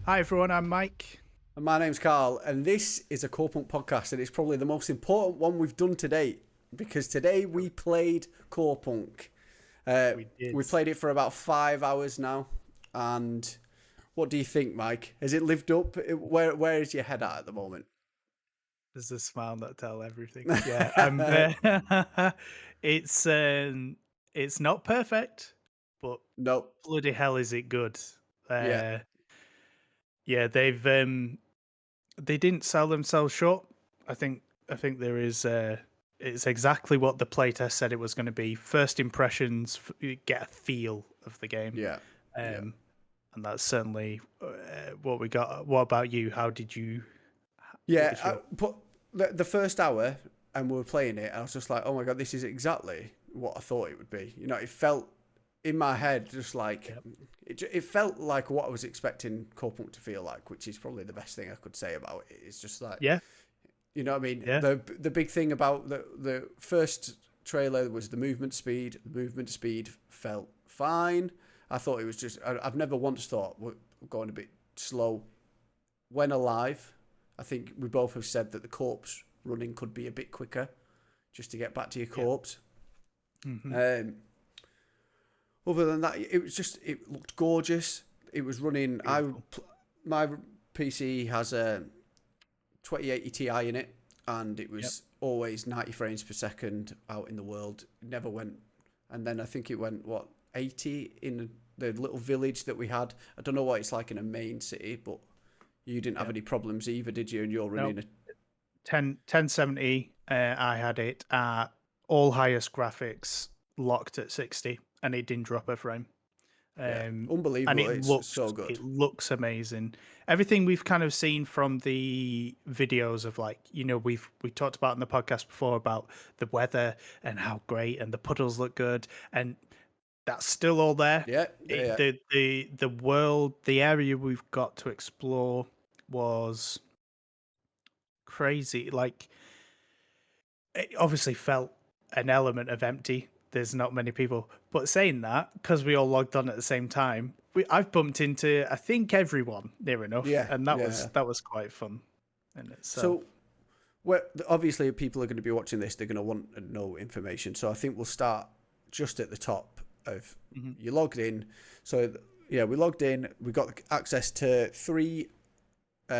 Hi everyone, I'm Mike. And my name's Carl, and this is a Corepunk podcast, and it's probably the most important one we've done to date because today we played Corepunk. Uh, We did. we played it for about 5 hours now, and what do you think, Mike? Has it lived up? Where is your head at the moment? There's a smile that tell everything. Yeah, it's it's not perfect, but Nope. bloody hell is it good. Yeah. Uh, yeah, they didn't sell themselves short. I think there is it's exactly what the playtest said it was going to be. First impressions, you get a feel of the game, Yeah. Yeah. um, and that's certainly what we got. What about you? How did you? What Yeah. was your? But the first hour, and we were playing it, I was just like, oh my God, this is exactly what I thought it would be. It felt in my head just like Yep. it felt like what I was expecting Corepunk to feel like, which is probably the best thing I could say about it. It's just like, Yeah, you know what I mean? yeah. The big thing about the first trailer was the movement speed. The movement speed felt fine. I thought it was just, I've never once thought we're going a bit slow. When alive, I think we both have said that the corpse running could be a bit quicker just to get back to your Yeah. corpse. Hmm. Um, Other than that, it looked gorgeous. It was running. Beautiful. My PC has a 2080 Ti in it, and it Yep. was always 90 frames per second out in the world. It never went, and then I think it went 80 in the little village that we had. I don't know what it's like in a main city, but you didn't have Yep. any problems either, did you? And you're No, running a 1070. I had it at all highest graphics locked at 60, and it didn't drop a frame. yeah, And unbelievable. It's so good. it looks amazing. Everything we've kind of seen from the videos of, like, we talked about in the podcast before about the weather and how great, and the puddles look good, and that's still all there. Yeah, yeah, It, yeah, the world, the area we've got to explore was crazy. Like, it obviously felt an element of empty. There's not many people. But saying that, because we all logged on at the same time, I've bumped into, I think, everyone near enough, yeah, and yeah. that was quite fun in itself. So well, obviously, people are going to be watching this. They're going to want to know information. So I think we'll start just at the top of Hmm. you logged in. So yeah, we logged in. We got access to three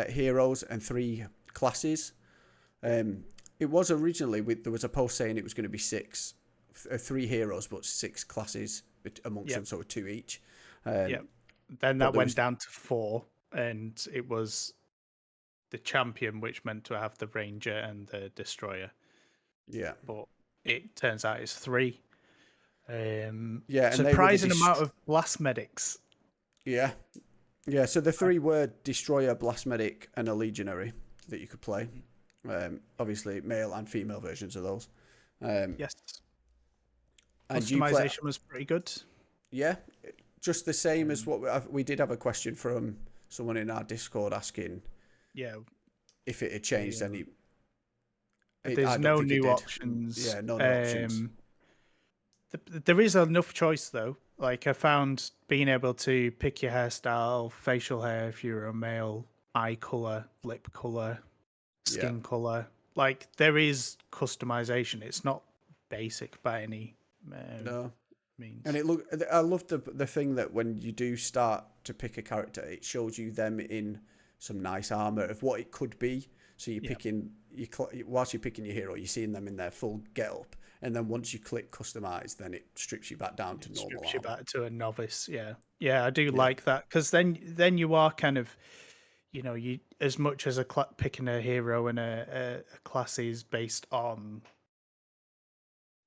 heroes and three classes. It was originally there was a post saying it was going to be three heroes, but six classes amongst Yep, them, so two each. Um, yep. Then but that there went was down to four, and it was the champion, which meant to have the ranger and the destroyer. yeah, But it turns out it's three. yeah, and they were Surprising amount of blast medics. yeah. Yeah, so the three were Destroyer, Blast Medic, and a Legionary that you could play. Obviously, male and female versions of those. Um, Yes. and you play, Customization was pretty good. yeah, just the same as Um, what we did have a question from someone in our Discord asking yeah, if it had the, changed any. I there's don't no think it new did. options. Yeah, no new options. There is enough choice though. Like, I found being able to pick your hairstyle, facial hair if you're a male, eye color, lip color, Yeah, skin color. Like, there is customization. It's not basic by any no. And means. it look. I love the thing that when you do start to pick a character, it shows you them in some nice armor of what it could be. So you're Yeah, picking whilst you're picking your hero, you're seeing them in their full get up, and then once you click customize, then it strips you back down to it normal strips you armor. back to a novice. Yeah, yeah, I do Yeah, like that, because then you are kind of, you, as much as picking a hero and a class is based on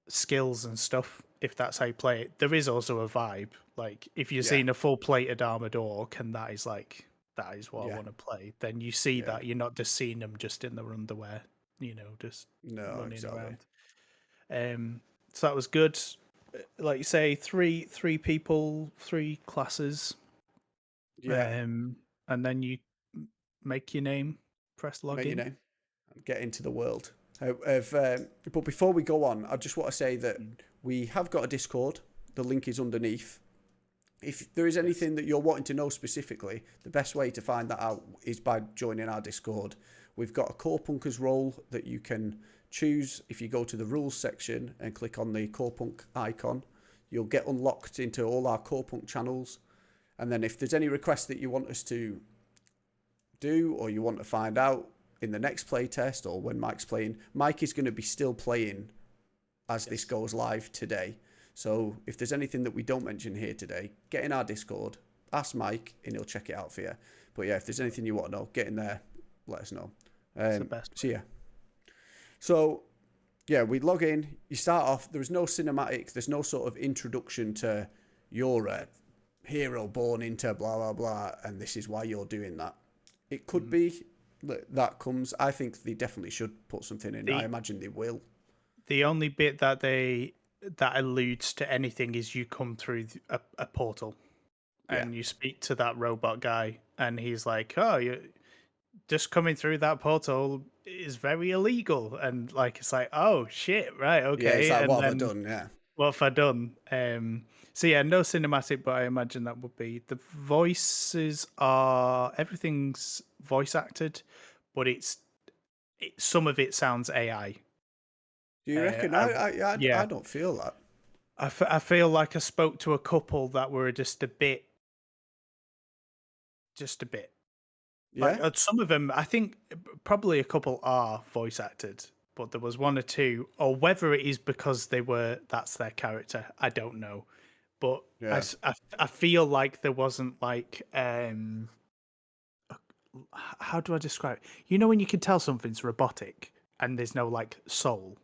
skills and stuff, if that's how you play it, there is also a vibe. Like, if you're yeah, seeing a full plated armored orc and that is what I yeah, want to play, then you see yeah. that you're not just seeing them just in their underwear, just No, running exactly. around. So that was good. Like you say, three people, three classes, Yeah, um, and then you make your name, press make your login. name, get into the world. But before we go on, I just want to say that we have got a Discord. The link is underneath. if there is anything that you're wanting to know specifically, the best way to find that out is by joining our Discord. We've got a Corepunkers role that you can choose. If you go to the rules section and click on the Corepunk icon, you'll get unlocked into all our Corepunk channels. And then if there's any requests that you want us to do or you want to find out in the next playtest or when Mike's playing, Mike is going to be still playing as this goes live today. So if there's anything that we don't mention here today, get in our Discord, ask Mike, and he'll check it out for you. But yeah, if there's anything you want to know, get in there, let us know. It's the best. So yeah. So yeah, we log in. You start off. There's no cinematic. There's no sort of introduction to you're a hero born into blah blah blah, and this is why you're doing that. It could be that comes. I think they definitely should put something in. I imagine they will. The only bit that alludes to anything is you come through a portal, and you speak to that robot guy, and he's like, "Oh, you just coming through that portal is very illegal," and like it's like, "Oh shit, right, okay." Yeah, it's like, and what have I then, done? Yeah. What have I done? So yeah, no cinematic, but I imagine that would be the voices are everything's voice acted, but some of it sounds AI. Do you reckon? I don't feel that. I feel like I spoke to a couple that were just a bit. Yeah. Like, some of them, I think probably a couple are voice acted, but there was one or two, or whether it is because that's their character, I don't know. But Yeah. I feel like there wasn't like, how do I describe it? You know when you can tell something's robotic and there's no like soul?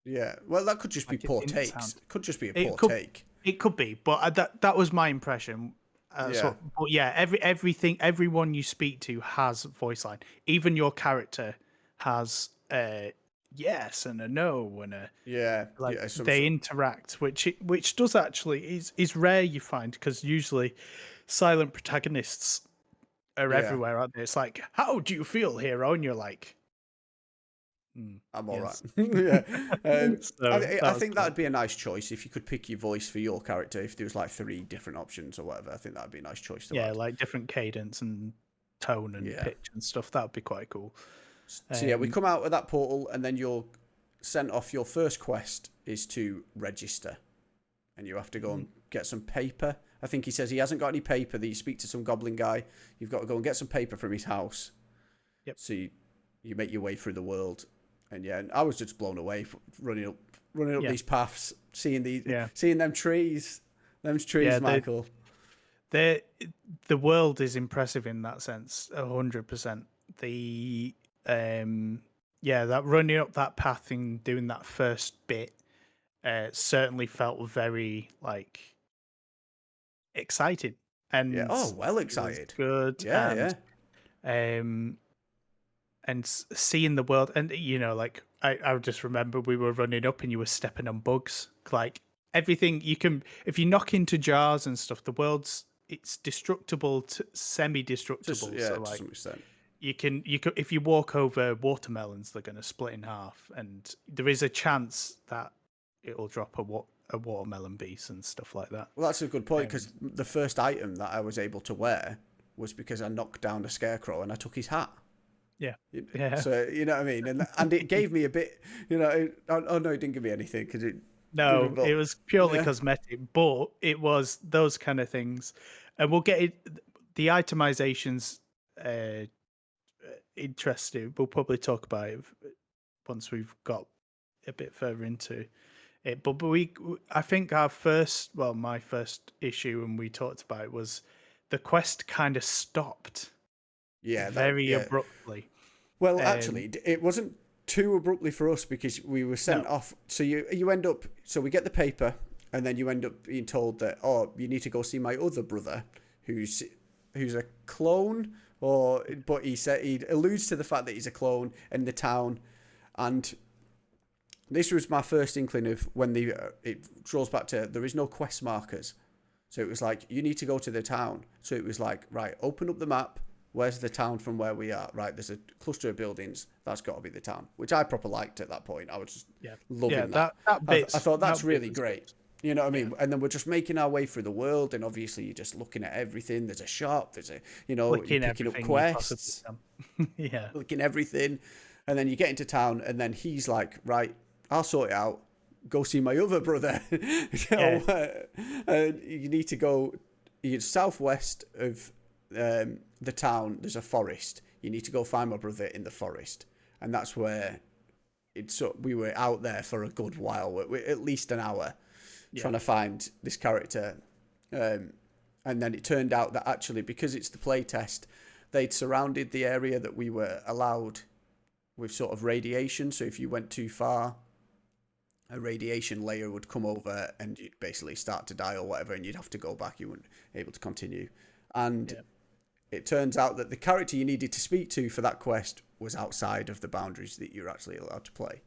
Yeah. Well, that could just be Like, it poor didn't takes. sound- It could just be a It poor could take. it could be, but that was my impression. Yeah. But yeah, everyone you speak to has voice line. Even your character has a yes and a no and a Yeah. like Yeah. they interact, which does actually is rare you find, because usually silent protagonists are Yeah. everywhere, aren't they? It's like, how do you feel, hero? And you're like, I'm all right. yes. Yeah. I Was think cool. that'd be a nice choice if you could pick your voice for your character. If there was like 3 different options or whatever, I think that'd be a nice choice to Yeah, add. like different cadence and tone and Yeah. pitch and stuff. That would be quite cool. So yeah, we come out of that portal and then you're sent off. Your first quest is to register, and you have to go and get some paper. I think he says he hasn't got any paper. That you speak to some goblin guy. You've got to go and get some paper from his house. Yep. So you make your way through the world, and yeah, I was just blown away running up these paths, seeing them trees, Michael. The world is impressive in that sense, 100%. The that running up that path and doing that first bit certainly felt very like excited and Yeah. Oh, well excited. Good. Yeah. And seeing the world, and like I just remember we were running up and you were stepping on bugs, like everything you can. If you knock into jars and stuff, the world's it's destructible to semi-destructible. Yeah, so to like some extent. you can if you walk over watermelons, they're going to split in half, and there is a chance that it'll drop a watermelon piece and stuff like that. Well, that's a good point, because the first item that I was able to wear was because I knocked down a scarecrow and I took his hat. Yeah. So you know what I mean, and it gave me a bit. Oh no, it didn't give me anything because it. No, it was purely cosmetic, but it was those kind of things, and we'll get it. The itemization's interesting. We'll probably talk about it once we've got a bit further into it. But I think my first issue, and we talked about it, was the quest kind of stopped. Yeah, very abruptly. Well, actually, it wasn't too abruptly for us because we were sent off. So you end up. So we get the paper, and then you end up being told that you need to go see my other brother, who's a clone, but he alludes to the fact that he's a clone in the town, and this was my first inkling of when it draws back to there is no quest markers. So it was like, you need to go to the town. So it was like, right, open up the map. Where's the town from where we are? Right, there's a cluster of buildings. That's got to be the town, which I proper liked at that point. I was just loving that. That bit. I thought that's really great. You know what I Yeah. mean? And then we're just making our way through the world, and obviously you're just looking at everything. There's a shop. There's a, you're Clicking picking up everything you possibly quests, can. Yeah. looking everything, and then you get into town, and then he's like, "Right, I'll sort it out. Go see my other brother." Yeah. And you need to go. You're southwest of the town. There's a forest. You need to go find my brother in the forest, and that's where we were out there for a good while, at least an hour, Yeah. trying to find this character. And then it turned out that actually, because it's the playtest, they'd surrounded the area that we were allowed with sort of radiation. So if you went too far, a radiation layer would come over and you'd basically start to die or whatever, and you'd have to go back. You weren't able to continue. And Yeah. it turns out that the character you needed to speak to for that quest was outside of the boundaries that you're actually allowed to play.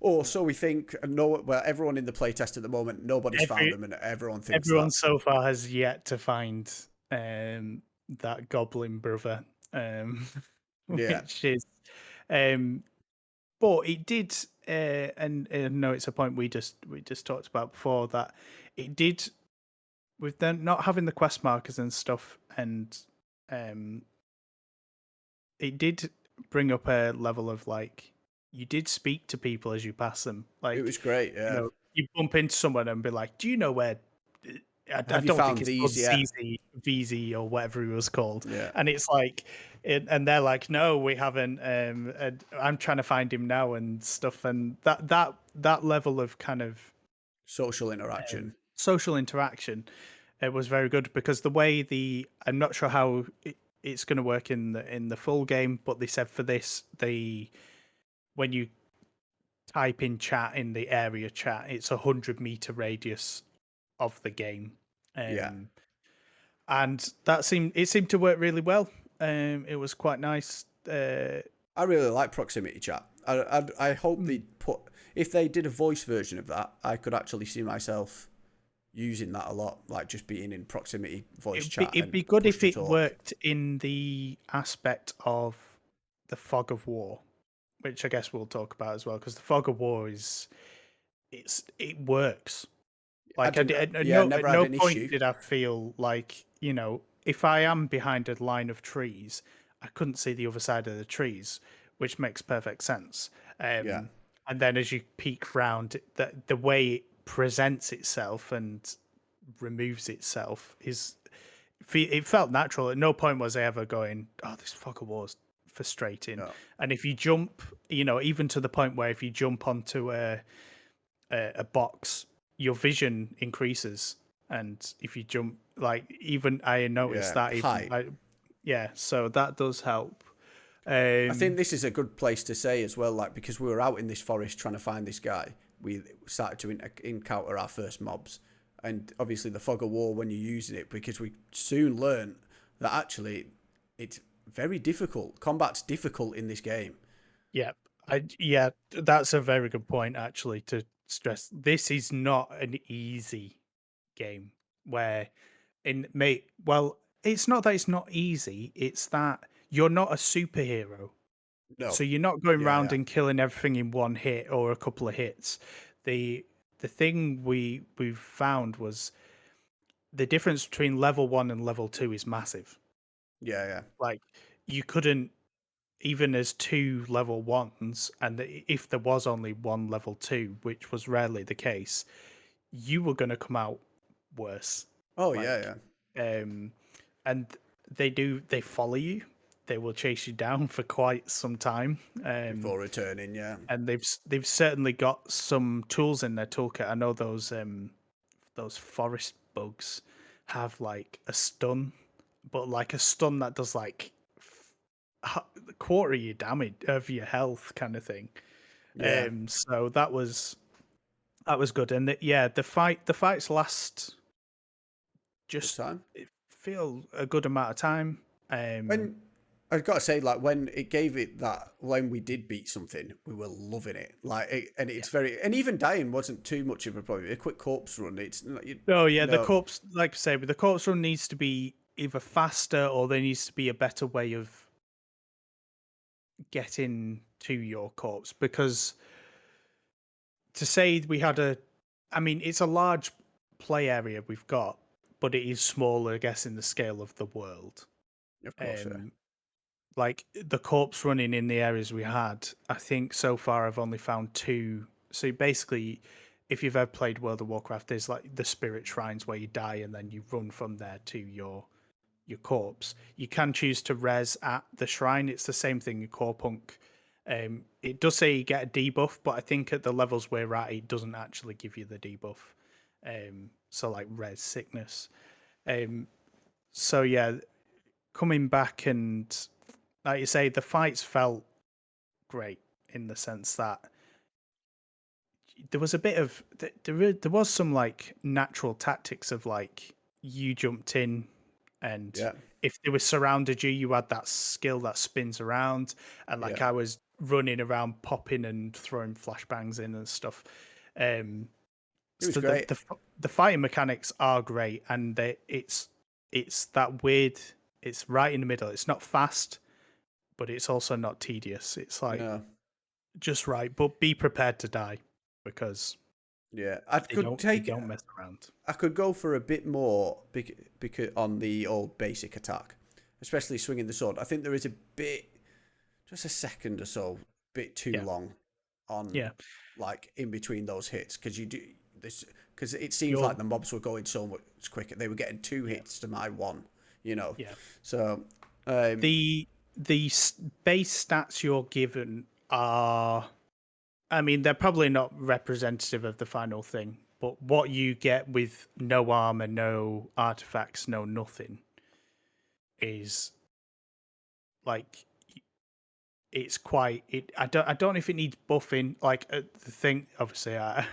Or so we think. No, well, everyone in the playtest at the moment, nobody's found Every them, and everyone thinks everyone that. so far has yet to find that goblin brother, Yeah, which is um but it did and no, it's a point we just talked about before, that it did, with them not having the quest markers and stuff, and um it did bring up a level of, like, you did speak to people as you pass them. it Like, was great. you Yeah. know, you bump into someone and be like, "Do you know where?" I Have you don't think found it's called these yet? ZZ, VZ, or whatever he was called. Yeah. And it's like, and they're like, "No, we haven't." And I'm trying to find him now and stuff. And that level of kind of Social interaction. social interaction, it was very good, because the way I'm not sure how it's going to work in the full game, but they said for this, when you type in chat in the area chat, it's 100-meter radius of the game. Yeah. Um, and it seemed to work really well. It was quite nice. I really like proximity chat. I hope Mm, they put, if they did a voice version of that, I could actually see myself using that a lot, like just being in proximity voice chat it'd be and good push if to it talk. worked in the aspect of the fog of war, which I guess we'll talk about as well, because the fog of war it works. I Like, didn't, yeah, at never had no an point issue. did I feel like, if I am behind a line of trees, I couldn't see the other side of the trees, which makes perfect sense. Yeah. And then as you peek round, the way it presents itself and removes itself it felt natural. At no point was I ever going, "Oh, this fucker was frustrating." No. And if you jump, even to the point where if you jump onto a box, your vision increases, and if you jump, like, even I noticed Yeah. that, even Height. like, yeah, so that does help. I think Um, this is a good place to say as well, like, because we were out in this forest trying to find this guy, we started to encounter our first mobs. And obviously, the fog of war when you're using it, because we soon learned that actually it's very difficult. Combat's difficult in this game. yeah, yeah, that's a very good point, actually, to stress. This is not an easy game, where well, it's not that it's not easy, it's that you're not a superhero. No. So you're not going Yeah, around yeah. and killing everything in one hit or a couple of hits. The the thing we've found was the difference between level 1 and level 2 is massive. Yeah, yeah. Like, you couldn't, even as two level 1s, and if there was only one level 2, which was rarely the case, you were going to come out worse. Oh, yeah, Like, yeah. um and they follow you. They will chase you down for quite some time. Before returning, yeah. And they've certainly got some tools in their toolkit. I know those forest bugs have like a stun, but like a stun that does like quarter your damage of your health, kind of thing. Yeah. So that was good. And yeah, the fights last Good just time. feel a good amount of time. Um, When I've got to say, like, when it gave it that, when we did beat something, we were loving it. Like, and yeah. it's very, and even dying wasn't too much of a problem. A quick corpse run, it's Oh you yeah, the know, corpse, like I say, but the corpse run needs to be either faster, or there needs to be a better way of getting to your corpse, because to say we had I mean, it's a large play area we've got, but it is smaller, I guess, in the scale of the world. Of course, yeah. Um, like the corpse running in the areas we had, I think so far I've only found two. So basically, if you've ever played World of Warcraft, there's like the spirit shrines where you die and then you run from there to your corpse. You can choose to res at the shrine. It's the same thing in Corepunk. It does say you get a debuff, but I think at the levels we're at, it doesn't actually give you the debuff. So like res sickness. Um, so yeah, coming back and like you say, the fights felt great in the sense that there was a bit of there was some like natural tactics of like you jumped in and Yeah, if they were surrounded you, you had that skill that spins around, and yeah. like I was running around popping and throwing flashbangs in and stuff. Um, It was so great. the fighting mechanics are great, and it's that weird. It's right in the middle. It's not fast, but it's also not tedious. It's like No, just right, but be prepared to die because yeah. I they could don't they take. don't mess around. I could go for a bit more because on the old basic attack, especially swinging the sword. I think there is a bit, just a second or so, bit too Yeah, long on yeah. like in between those hits because you do this because it seems You're like the mobs were going so much quicker. They were getting two yeah, hits to my one, you know. yeah. So um, The base stats you're given are, I mean, they're probably not representative of the final thing, but what you get with no armor, no artifacts, no nothing is like it's quite it I don't know if it needs buffing like the thing obviously I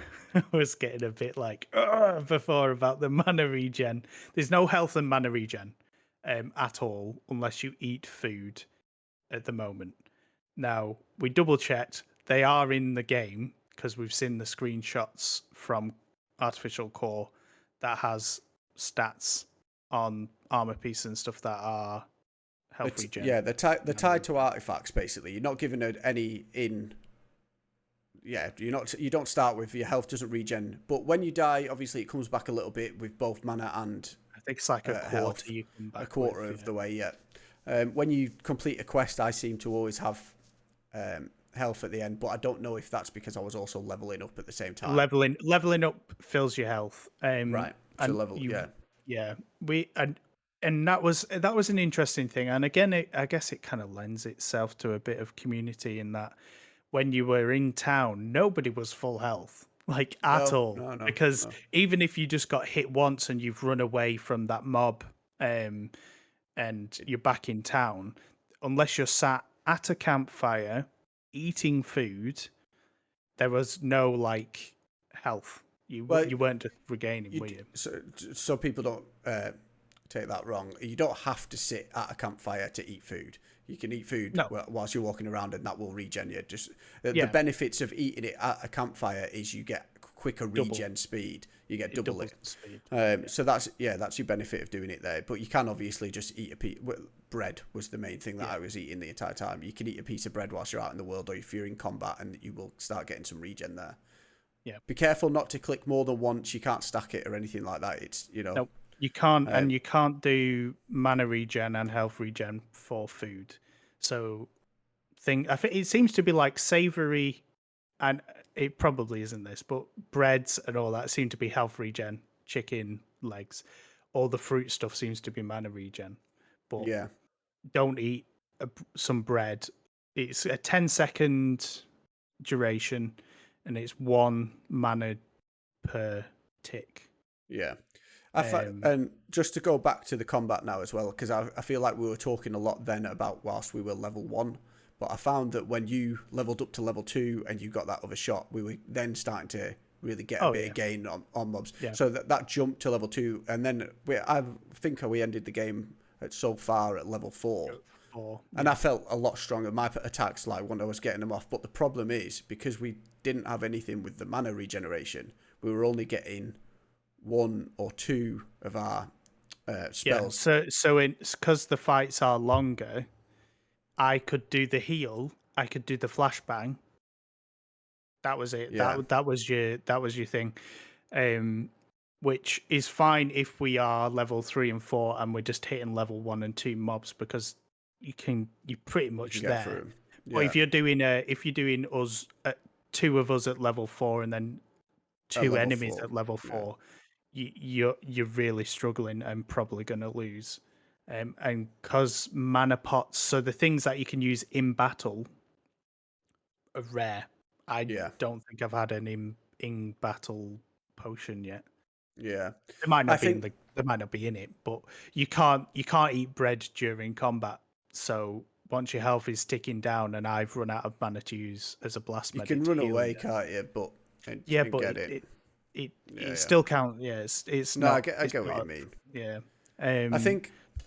was getting a bit like "Ugh," before about the mana regen. There's no health and mana regen at all unless you eat food at the moment. Now we double checked, they are in the game because we've seen the screenshots from artificial core that has stats on armor piece and stuff that are health regen, yeah, they're mana tied to regen. artifacts basically. You're not given any in. Yeah, you don't start with your health doesn't regen, but when you die, obviously it comes back a little bit with both mana and I think it's like a quarter health, you come a back quarter with. of Yeah. the way. Yeah, when you complete a quest, I seem to always have health at the end, but I don't know if that's because I was also leveling up at the same time. Leveling up fills your health. Right. So And level, you, yeah. yeah, we and that was an interesting thing. And again, I guess it kind of lends itself to a bit of community in that when you were in town, nobody was full health like at No, all, no, no, because no. even if you just got hit once and you've run away from that mob, um, and It, you're back in town, unless you're sat at a campfire eating food, there was no like health. well, You weren't just regaining, were you? so people don't take that wrong. You don't have to sit at a campfire to eat food. You can eat food No. whilst you're walking around, and that will regen you. Just the Yeah. benefits of eating it at a campfire is you get quicker Double. regen speed. You get It double doubles it. the speed. Yeah. So that's your benefit of doing it there. But you can obviously just eat a piece. Bread was the main thing that Yeah. I was eating the entire time. You can eat a piece of bread whilst you're out in the world, or if you're in combat, and you will start getting some regen there. Yeah. Be careful not to click more than once. You can't stack it or anything like that. It's No, you can't, uh, and you can't do mana regen and health regen for food. So I think it seems to be like savory, and it probably isn't this, but breads and all that seem to be health regen, chicken legs. All the fruit stuff seems to be mana regen, but yeah, don't eat some bread. It's a 10-second duration, and it's one mana per tick. yeah. Um, And just to go back to the combat now as well, because I feel like we were talking a lot then about whilst we were level 1, but I found that when you leveled up to level 2 and you got that other shot, we were then starting to really get a oh bit yeah, of gain on mobs. yeah, So that jump to level 2, and then I think we ended the game at so far at level 4. or And I yeah, felt a lot stronger. My attacks, like when I was getting them off. But the problem is, because we didn't have anything with the mana regeneration, we were only getting one or two of our yeah. spells. So it's because the fights are longer. I could do the heal. I could do the flashbang. That was it. Yeah, That was your thing. which is fine if we are level 3 and 4 and we're just hitting level 1 and 2 mobs, because you're pretty You can much get there. through 'em. But Yeah. if you're doing us two of us at level 4 and then At two level enemies 4. at level Yeah. 4, you're really struggling and probably going to lose. And because mana pots, so the things that you can use in battle are rare. I Yeah. don't think I've had an in battle potion yet. Yeah. It might I not be think they might not be in it, but you can't eat bread during combat. So once your health is ticking down, and I've run out of mana to use as a blast you medic can to run heal away, you. can't you? But Yeah, and but get it. Yeah, it yeah. still count. Yeah, it's No, I not get I it's get what not you mean. yeah.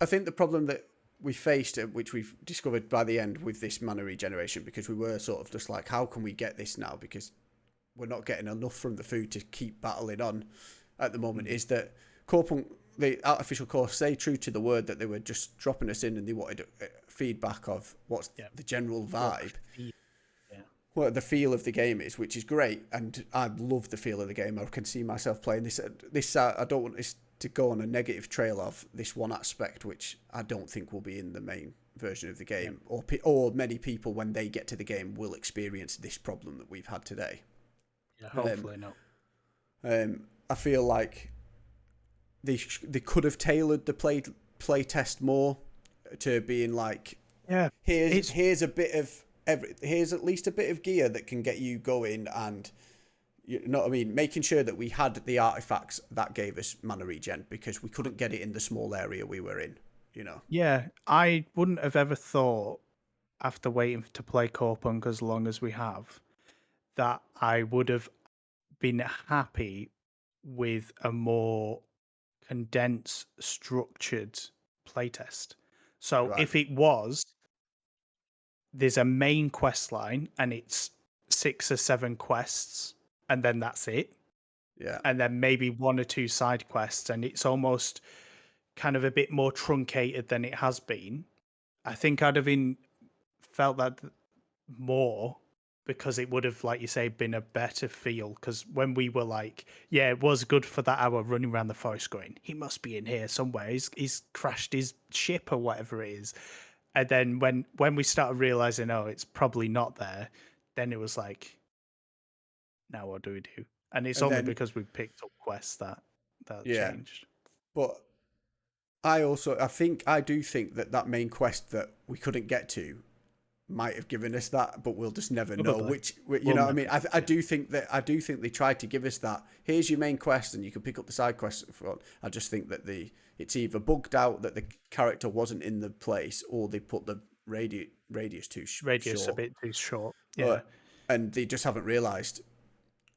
I think the problem that we faced, which we've discovered by the end with this mana regeneration, because we were sort of just like, how can we get this now? Because we're not getting enough from the food to keep battling on at the moment. Is that Corepunk, the artificial core, stay true to the word that they were just dropping us in and they wanted feedback of what's yeah, the general what vibe, feel- yeah, what the feel of the game is, which is great, and I love the feel of the game. I can see myself playing this. I don't want this to go on a negative trail of this one aspect, which I don't think will be in the main version of the yeah, game, or many people when they get to the game will experience this problem that we've had today. yeah. Um, Hopefully not. I feel like they could have tailored the play test more to being like, Yeah, it's here's a bit of here's at least a bit of gear that can get you going, and you know what I mean, making sure that we had the artifacts that gave us mana regen, because we couldn't get it in the small area we were in, you know. yeah. I wouldn't have ever thought, after waiting to play Corepunk as long as we have, that I would have been happy with a more condensed, structured playtest. So Right. if it was, there's a main quest line and it's 6 or 7 quests, and then that's it. Yeah. And then maybe 1 or 2 side quests, and it's almost kind of a bit more truncated than it has been. I think I'd have felt that more, because it would have, like you say, been a better feel. Because when we were like, yeah, it was good for that hour running around the forest going, he must be in here somewhere. He's crashed his ship or whatever it is. And then when we started realizing, oh, it's probably not there, then it was like, now what do we do? And it's And only then because we picked up quests that yeah, changed. but I do think that that main quest that we couldn't get to might have given us that, but we'll just never know. Probably. You We'll know what I never mean? know, I yeah. do think that they tried to give us that. Here's your main quest, and you can pick up the side quests. I just think that it's either bugged out that the character wasn't in the place, or they put the radius too Radius a short, bit too short. uh, Yeah. and they just haven't realised.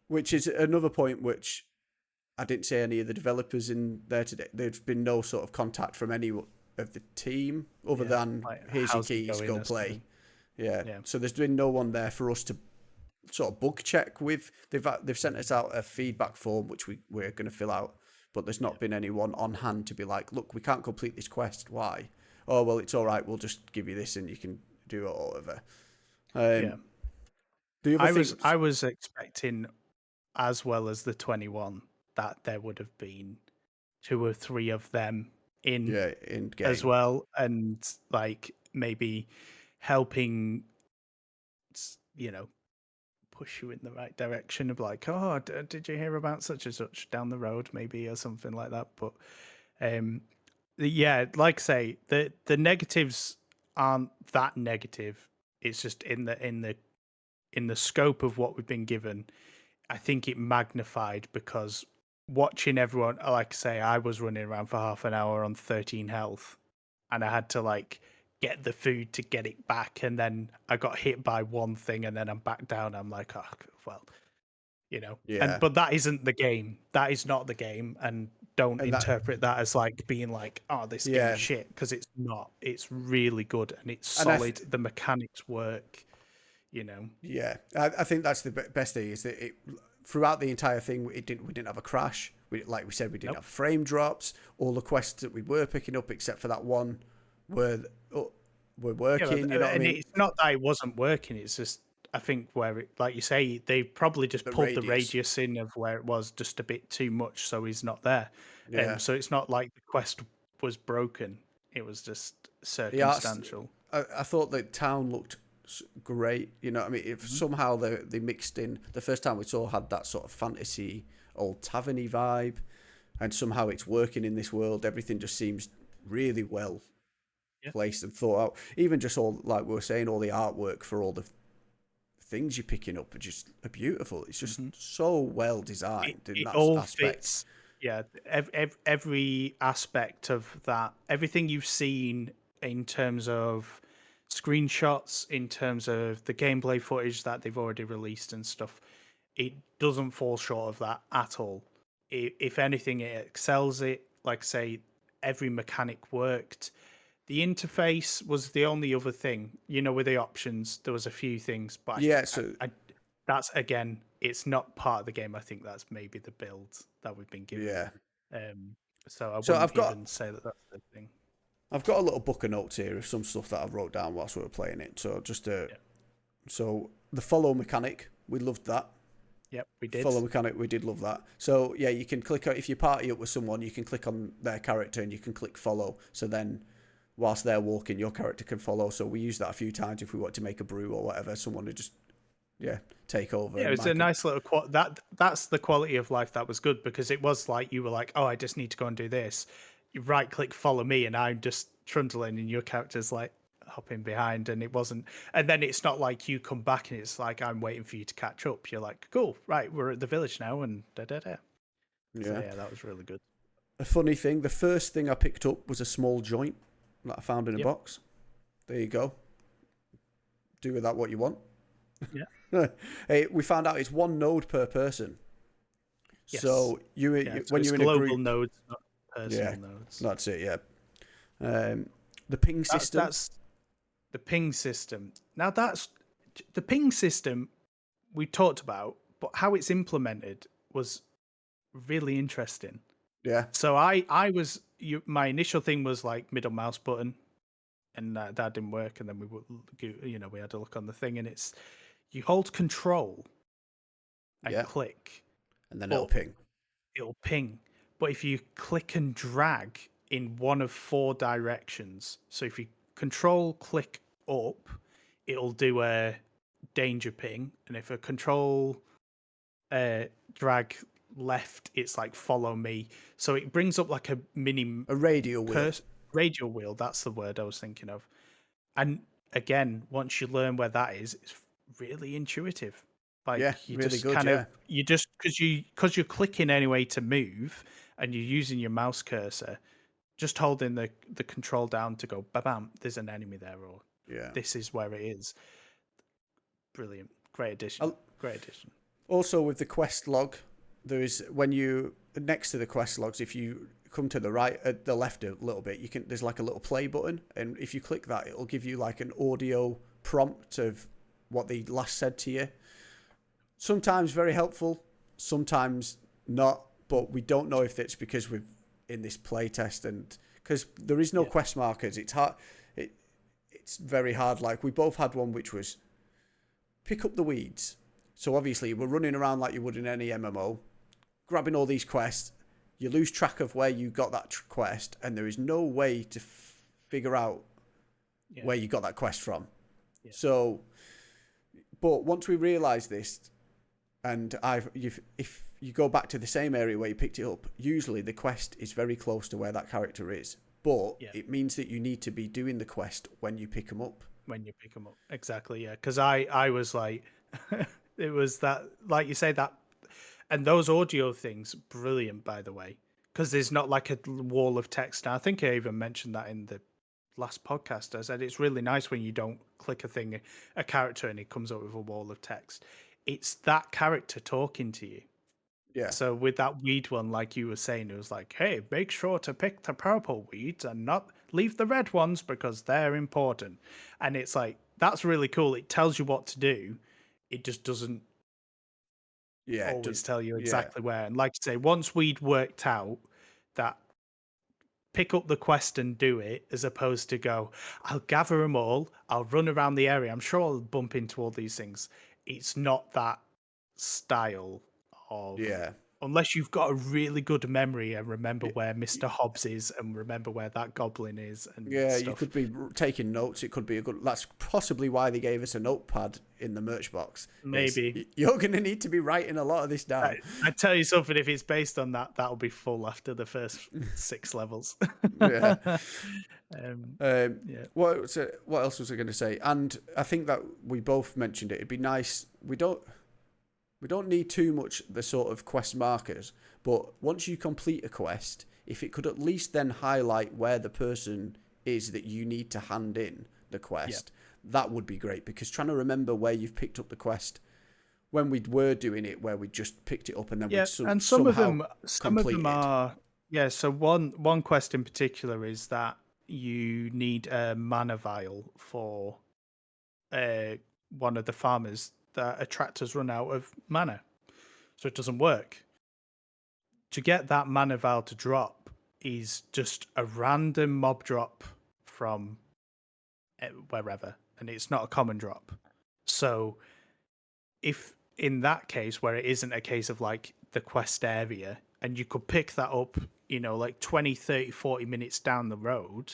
Which is another point which I didn't say any of the developers in there today. There's been no sort of contact from any of the team other Yeah. than Like, here's your how's it keys, going go or play. something. Yeah. Yeah. So there's been no one there for us to sort of bug check with. They've sent us out a feedback form which we're going to fill out, but there's Yeah. not been anyone on hand to be like, look, we can't complete this quest. Why? Oh well, it's all right. We'll just give you this and you can do it or whatever. Yeah. The other I things, was expecting, as well as the 21, that there would have been 2 or 3 of them in yeah, in as game, well, and like maybe helping, you know, push you in the right direction of like, oh, did you hear about such and such down the road, maybe, or something like that. But um, yeah, like I say, the negatives aren't that negative. It's just in the scope of what we've been given. I think it magnified, because watching everyone, like I say, I was running around for half an hour on 13 health, and I had to like get the food to get it back, and then I got hit by one thing, and then I'm back down. I'm like, oh well, and yeah, but that isn't the game. That is not the game, and don't and that interpret that as like being like, oh, this game's yeah, shit, because it's not. It's really good and it's and solid. The mechanics work. You know. yeah, I think that's the best thing is that it throughout the entire thing we didn't have a crash. Like we said, we didn't Nope. have frame drops. All the quests that we were picking up, except for that one, were Yeah, working. You know what I and mean? it's not that it wasn't working. It's just I think where it, like you say, they probably just The pulled the radius. radius in of where it was just a bit too much, so he's not there. Yeah. So it's not like the quest was broken; it was just The arts. circumstantial. I thought the town looked great. You know, what I mean, if Hmm. somehow they mixed in the first time we saw had that sort of fantasy old taverny vibe, and somehow it's working in this world. Everything just seems really well Yeah, placed and thought out. Even just all like we were saying, all the artwork for all the things you're picking up are beautiful. It's just hmm so well it designed in it that all aspect. fits. Yeah, every aspect of that, everything you've seen in terms of screenshots, in terms of the gameplay footage that they've already released and stuff, it doesn't fall short of that at all. If anything, it excels it. Like I say, every mechanic worked. The interface was the only other thing, with the options. There was a few things, but Yeah, so that's again, it's not part of the game. I think that's maybe the build that we've been given. yeah. Um, so I So wouldn't even say that that's the thing. I've got a little book of notes here of some stuff that I wrote down whilst we were playing it. So Yeah. so the follow mechanic, we loved that. Yep, we did. Follow mechanic, we did love that. So yeah, you can click if you party up with someone, you can click on their character and you can click follow. So then, whilst they're walking, your character can follow. So we use that a few times if we want to make a brew or whatever. Someone to just take over Yeah, it and was a Mike can, nice little that's the quality of life that was good because it was like you were like, oh, I just need to go and do this. You right click, follow me, and I'm just trundling, and your character's like hopping behind, and it wasn't. And then it's not like you come back and it's like I'm waiting for you to catch up. You're like, cool, right, we're at the village now, and da da da. So yeah. yeah, that was really good. A funny thing, the first thing I picked up was a small joint that I found in a Yep. box. There you go. Do with that what you want. Yeah. Hey, we found out it's one node per person. Yes. So Yeah. So when it's you're in a global group, nodes, not yeah, personal nodes. that's it. Yeah. The ping system. That's the ping system. Now that's the ping system we talked about, but how it's implemented was really interesting. Yeah. So my initial thing was like middle mouse button, and that didn't work. And then we had to look on the thing, and it's you hold control and Yeah. click, And then it'll but ping. it'll ping. But if you click and drag in one of four directions, so if you control click up, it'll do a danger ping, and if a control drag left, it's like follow me. So it brings up like a mini A radio wheel. radio wheel. That's the word I was thinking of. And again, once you learn where that is, it's really intuitive. Yeah. Like Really good. Yeah. you just because you're clicking anyway to move, and you're using your mouse cursor, just holding the control down to go bam, there's an enemy there, or Yeah. this is where it is. Brilliant, great addition, I'll, great addition. Also with the quest log, there is when you next to the quest logs, if you come to the right at the left a little bit, there's like a little play button, and if you click that, it'll give you like an audio prompt of what they last said to you. Sometimes very helpful, sometimes not, but we don't know if it's because we've in this playtest and because there is no Yeah, quest markers. It's hard. It's very hard. Like we both had one which was pick up the weeds. So obviously we're running around like you would in any MMO, grabbing all these quests. You lose track of where you got that quest, and there is no way to figure out yeah, where you got that quest from. yeah, So, but once we realise this, and if you go back to the same area where you picked it up, usually the quest is very close to where that character is. But yeah. it means that you need to be doing the quest when you pick them up. When you pick them up, exactly. Yeah, because I was like, it was that, like you say that, and those audio things, brilliant by the way, because there's not like a wall of text. And I think I even mentioned that in the last podcast. I said it's really nice when you don't click a character, and it comes up with a wall of text. It's that character talking to you. Yeah, So with that weed one, like you were saying, it was like, hey, make sure to pick the purple weeds and not leave the red ones because they're important. And it's like, that's really cool. It tells you what to do. It just doesn't yeah, always tell you yeah, exactly where. And like I say, once we'd worked out that pick up the quest and do it, as opposed to go, I'll gather them all, I'll run around the area, I'm sure I'll bump into all these things. It's not that style of, Yeah. unless you've got a really good memory and remember where Mr. Hobbs is and remember where that goblin is and Yeah, you stuff. could be taking notes. It could be a good. That's possibly why they gave us a notepad in the merch box. Is Maybe. you're going to need to be writing a lot of this down. I tell you something, if it's based on that, that'll be full after the first 6 levels. Yeah. um, yeah. What else was I going to say? And I think that we both mentioned it. It'd be nice. We don't need too much the sort of quest markers, but once you complete a quest, if it could at least then highlight where the person is that you need to hand in the quest, that would be great. Because trying to remember where you've picked up the quest when we were doing it, where we just picked it up and then Yeah, we'd and some of somehow them completed. are, yeah. So one quest in particular is that you need a mana vial for one of the farmers that a tractor's run out of mana, so it doesn't work. To get that mana vial to drop is just a random mob drop from wherever, and it's not a common drop. So if in that case where it isn't a case of like the quest area and you could pick that up, like 20, 30, 40 minutes down the road,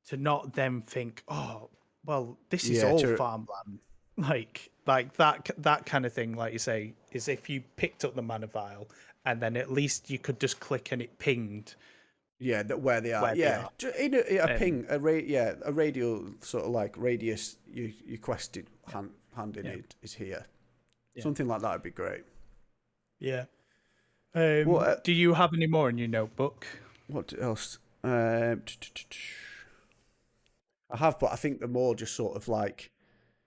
to not then think, oh, well, this is all farmland. Like that kind of thing, like you say, is if you picked up the mana vial and then at least you could just click and it pinged. Yeah, where they are. In a ping, a radial sort of like radius. You quested hand in it is here. Yeah. Something like that would be great. Yeah. Do you have any more in your notebook? What else? I have, but I think they're more just sort of like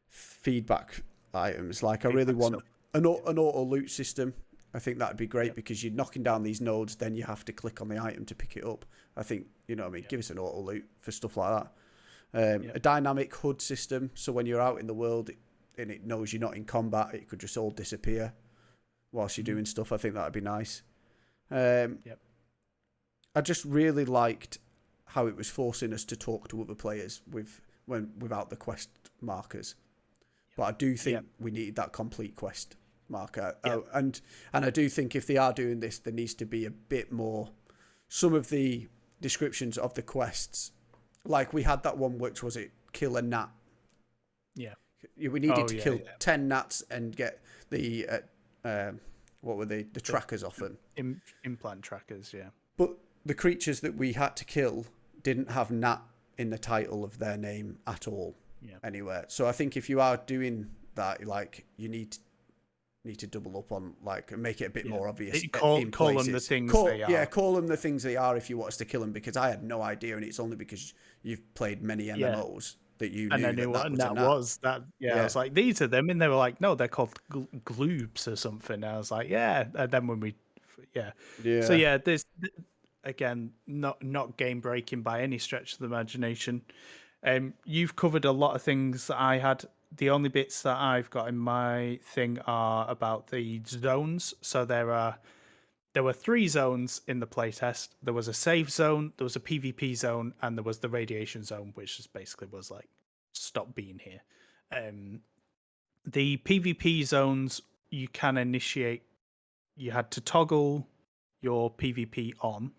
feedback items. Like I really want an auto loot system. I think that'd be great because you're knocking down these nodes, then you have to click on the item to pick it up. I think, give us an auto loot for stuff like that. A dynamic HUD system, so when you're out in the world and it knows you're not in combat, it could just all disappear whilst you're doing stuff. I think that'd be nice. I just really liked how it was forcing us to talk to other players without the quest markers. But I do think we needed that complete quest marker. And I do think if they are doing this, there needs to be a bit more. Some of the descriptions of the quests, like we had that one, which was it kill a gnat. Yeah. We needed to kill 10 gnats and get the what were the trackers off them? Implant trackers, yeah. But the creatures that we had to kill didn't have gnat in the title of their name at all. Yeah. Anywhere. So I think if you are doing that, like you need to double up on and make it a bit more obvious. Call them the things they are. Yeah, call them the things they are if you want us to kill them, because I had no idea, and it's only because you've played many MMOs that you knew. And I knew what that was. I was like, these are them, and they were like, no, they're called gloobs or something. And I was like, yeah. And then when we, So this again, not game breaking by any stretch of the imagination. You've covered a lot of things that I had. The only bits that I've got in my thing are about the zones. So there were 3 zones in the playtest. There was a save zone, there was a PvP zone, and there was the radiation zone, which just basically was like, stop being here. The PvP zones you can initiate. You had to toggle your PvP on.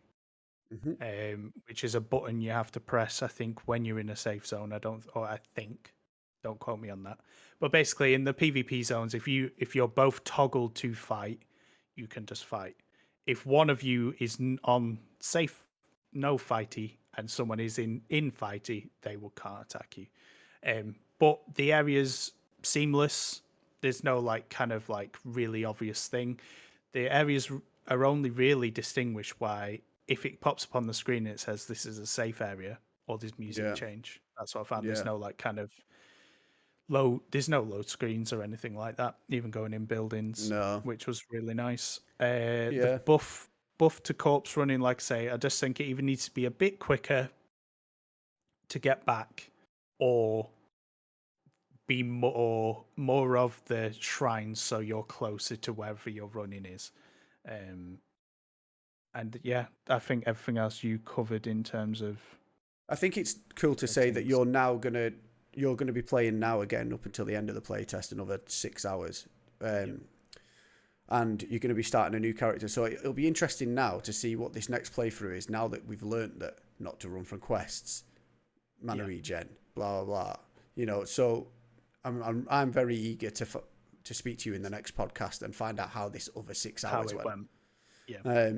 Which is a button you have to press, I think, when you're in a safe zone. Don't quote me on that. But basically, in the PvP zones, if you're both toggled to fight, you can just fight. If one of you is on safe, no fighty, and someone is in fighty, they will can't attack you. But the area's seamless. There's no really obvious thing. The areas are only really distinguished by if it pops up on the screen and it says this is a safe area or there's music change. That's what I found. There's no there's no load screens or anything like that, even going in buildings, which was really nice. The buff to corpse running, like I say, I just think it even needs to be a bit quicker to get back, or be more of the shrines so you're closer to wherever your running is. And yeah, I think everything else you covered in terms of I think it's cool to say that settings. you're gonna be playing now again up until the end of the playtest, another 6 hours. Yep. And you're going to be starting a new character. So it'll be interesting now to see what this next playthrough is. Now that we've learned that not to run from quests, mana Yeah. regen, blah blah blah. So I'm very eager to speak to you in the next podcast and find out how this other 6 How hours it went. went. Yeah.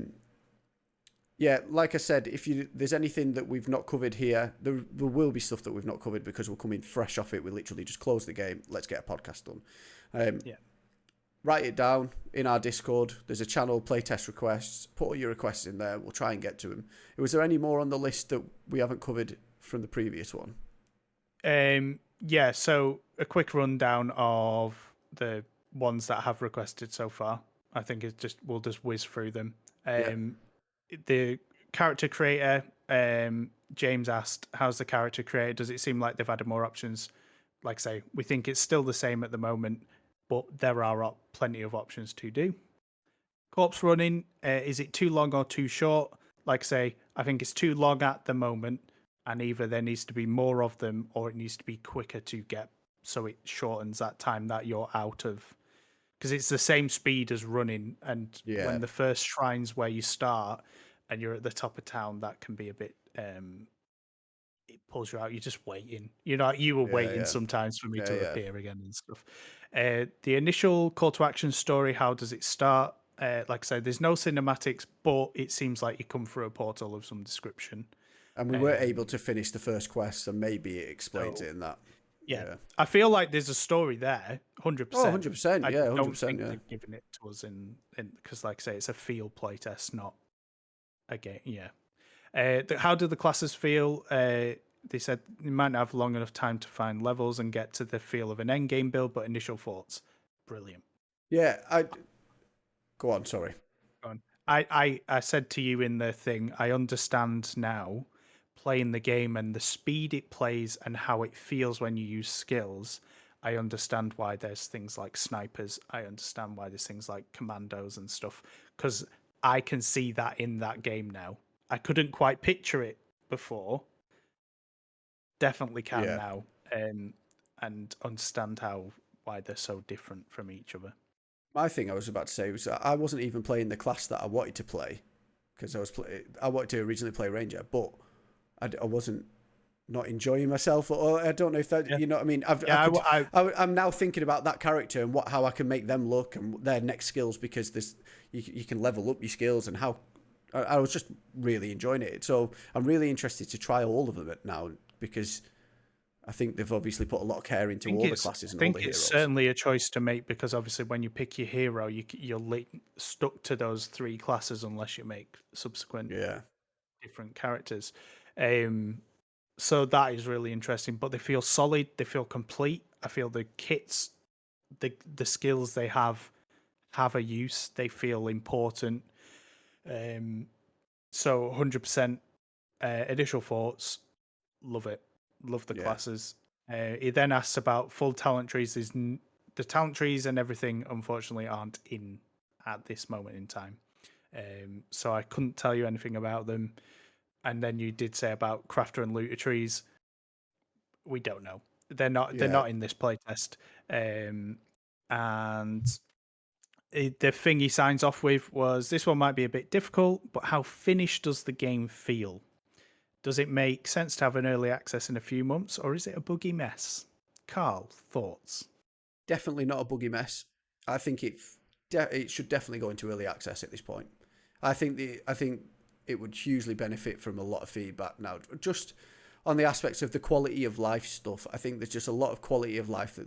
Yeah, like I said, if there's anything that we've not covered here, there will be stuff that we've not covered because we're coming fresh off it. We literally just closed the game. Let's get a podcast done. Yeah. Write it down in our Discord. There's a channel, playtest requests. Put all your requests in there. We'll try and get to them. Was there any more on the list that we haven't covered from the previous one? Yeah, so a quick rundown of the ones that have requested so far. I think we'll just whiz through them. Yeah. The character creator, James asked, how's the character creator? Does it seem like they've added more options? Like I say, we think it's still the same at the moment, but there are plenty of options to do. Corpse running, is it too long or too short? Like I say, I think it's too long at the moment, and either there needs to be more of them or it needs to be quicker to get, so it shortens that time that you're out of. Because it's the same speed as running, and Yeah. when the first shrine's where you start and you're at the top of town, that can be a bit it pulls you out. You're just waiting. You were waiting Yeah. sometimes for me to Yeah. appear again and stuff. The initial call to action story, how does it start? Like I said, there's no cinematics, but it seems like you come through a portal of some description. And we were able to finish the first quest, so maybe it explains So, it in that. yeah. I feel like there's a story there, 100%. Oh, 100%. I Yeah, don't 100%. think Yeah. they're giving it to us in because, like I say, it's a field playtest, not a game. Yeah. How do the classes feel? They said you might not have long enough time to find levels and get to the feel of an end game build, but initial thoughts, brilliant. Yeah. Go on. Sorry. Go on. I said to you in the thing, I understand now playing the game and the speed it plays and how it feels when you use skills. I understand why there's things like snipers. I understand why there's things like commandos and stuff, because I can see that in that game now. I couldn't quite picture it before. Definitely can now, and understand why they're so different from each other. My thing I was about to say was I wasn't even playing the class that I wanted to play because I wanted to originally play Ranger, but I wasn't not enjoying myself, or I don't know if that, you know what I mean. I'm now thinking about that character and how I can make them look and their next skills, because you can level up your skills, and how I was just really enjoying it. So I'm really interested to try all of them now, because I think they've obviously put a lot of care into all the classes and all the I think it's heroes. certainly a choice to make, because obviously when you pick your hero, you're stuck to those 3 classes unless you make subsequent different characters. So that is really interesting, but they feel solid, they feel complete. I feel the kits, the skills they have a use, they feel important. So 100% initial thoughts, love it, love the classes. He then asks about full talent trees. The talent trees and everything, unfortunately, aren't in at this moment in time. So I couldn't tell you anything about them. And then you did say about crafter and looter trees. We don't know. They're not in this playtest. And the thing he signs off with was, this one might be a bit difficult, but how finished does the game feel? Does it make sense to have an early access in a few months, or is it a buggy mess? Carl, thoughts? Definitely not a buggy mess. I think it should definitely go into early access at this point. I think it would hugely benefit from a lot of feedback now. Just on the aspects of the quality of life stuff, I think there's just a lot of quality of life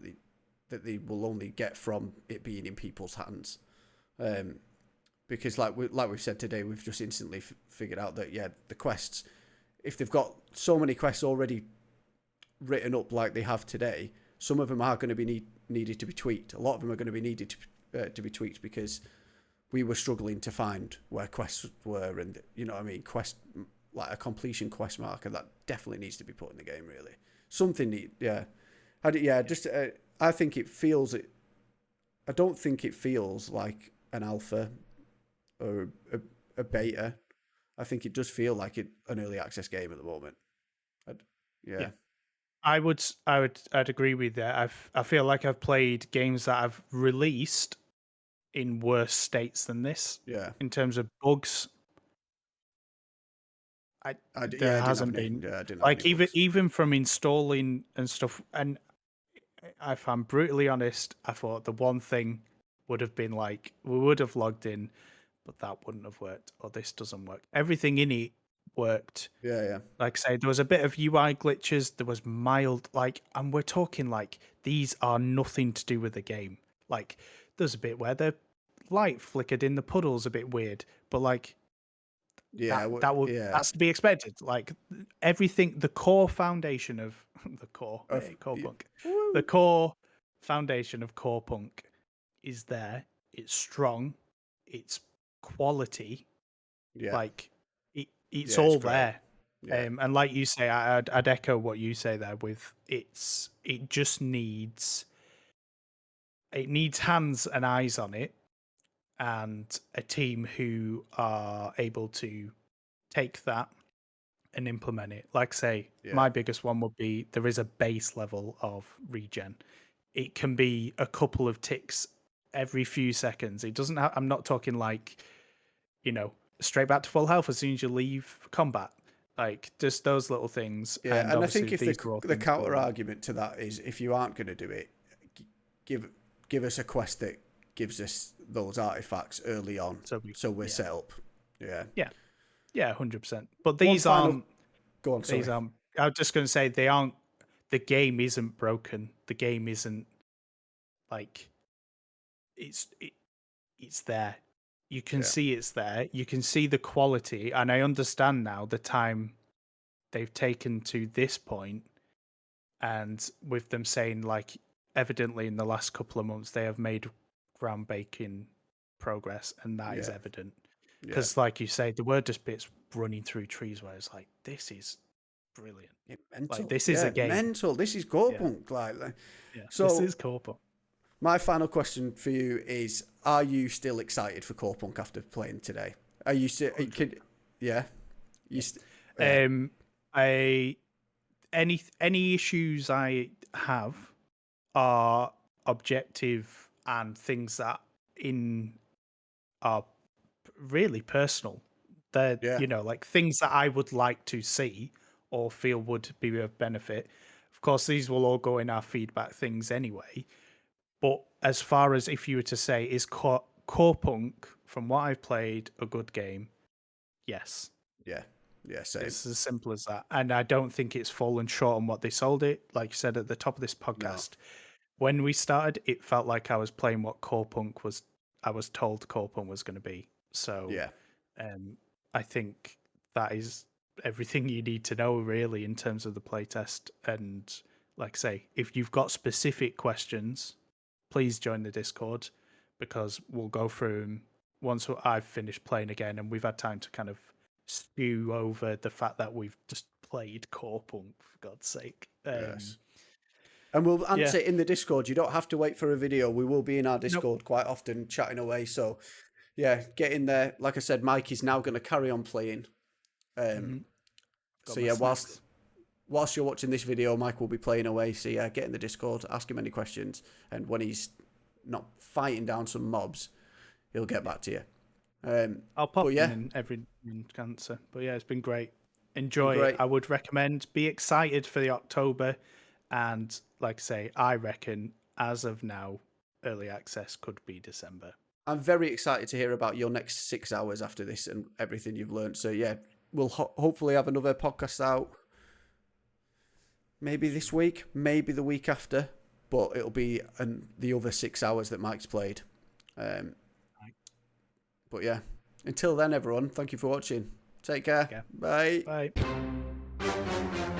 that they will only get from it being in people's hands. Because like we've said today, we've just instantly figured out that the quests, if they've got so many quests already written up like they have today, some of them are going to be needed to be tweaked. A lot of them are going to be needed to be tweaked, because we were struggling to find where quests were, and you know what I mean, quest, like a completion quest marker, that definitely needs to be put in the game. Really, something I think it feels I don't think it feels like an alpha, or a beta. I think it does feel like an early access game at the moment. Yeah. I'd agree with that. I feel like I've played games that I've released in worse states than this Yeah. in terms of bugs. There I didn't have hasn't any. been, Yeah, I didn't have any like, even bugs. even from installing and stuff. And if I'm brutally honest, I thought the one thing would have been like we would have logged in, but that wouldn't have worked, or this doesn't work. Everything in it worked. Yeah, yeah, Like I say, there was a bit of UI glitches. There was mild, like, and we're talking like these are nothing to do with the game. Like, there's a bit where the light flickered in the puddles, a bit weird, but like yeah, yeah. that's to be expected. Like everything, the core foundation of core Yeah. punk, the Woo. core foundation of core punk is there. It's strong. It's quality. Yeah, Like it's yeah, it's all great. there. Yeah, And like you say, I'd echo what you say there. With it just needs hands and eyes on it, and a team who are able to take that and implement it. Like say, yeah, my biggest one would be there is a base level of regen. It can be a couple of ticks every few seconds. It doesn't have, I'm not talking like, straight back to full health as soon as you leave combat. Like just those little things. yeah. And And I obviously think if the these are all the things counter built in. argument to that is if you aren't going to do it, give give us a quest that gives us those artifacts early on, so we're Yeah. set up. Yeah. Yeah. Yeah, 100%. But One these final. aren't Go on. Sorry. these aren't I was just gonna say they aren't the game isn't broken. The game isn't like it's it, it's there. You can Yeah. see it's there. You can see the quality, and I understand now the time they've taken to this point, and with them saying like evidently in the last couple of months they have made groundbreaking progress, and that is Yeah. evident. Yeah. Because, like you say, there were just bits running through trees where it's like, this is brilliant. Yeah, Like, mental. this is a Yeah, game. mental. This is Yeah, Corepunk. Like, yeah. This so is Corpo. my final question for you is: are you still excited for Corepunk after playing today? Are you still? 100%. Yeah. You. Yeah. Yeah. I any issues I have are objective and things that in are really personal. They're, Yeah. like things that I would like to see or feel would be of benefit. Of course, these will all go in our feedback things anyway. But as far as if you were to say, is Corepunk, from what I've played, a good game? Yes. Yeah. Yeah. Same. It's as simple as that. And I don't think it's fallen short on what they sold it. Like you said at the top of this No. podcast, when we started, it felt like I was playing what Corepunk was, I was told Corepunk was going to be. So Yeah. I think that is everything you need to know, really, in terms of the playtest. And like I say, if you've got specific questions, please join the Discord because we'll go through them once I've finished playing again and we've had time to kind of spew over the fact that we've just played Corepunk, for God's sake. Yes. And we'll Yeah. answer it in the Discord. You don't have to wait for a video. We will be in our Nope. Discord quite often, chatting away. So, yeah, get in there. Like I said, Mike is now going to carry on playing. Got So my yeah, snacks. whilst you're watching this video, Mike will be playing away. So yeah, get in the Discord, ask him any questions, and when he's not fighting down some mobs, he'll get back to you. I'll pop But yeah, in every cancer. But yeah, it's been great. been Enjoy it. great. I would recommend. Be excited for the October, and like I say, I reckon as of now, early access could be December. I'm very excited to hear about your next 6 hours after this and everything you've learned. So yeah, we'll hopefully have another podcast out. Maybe this week, maybe the week after, but it'll be the other 6 hours that Mike's played. But yeah, until then, everyone, thank you for watching. Take care. Yeah. Bye. Bye.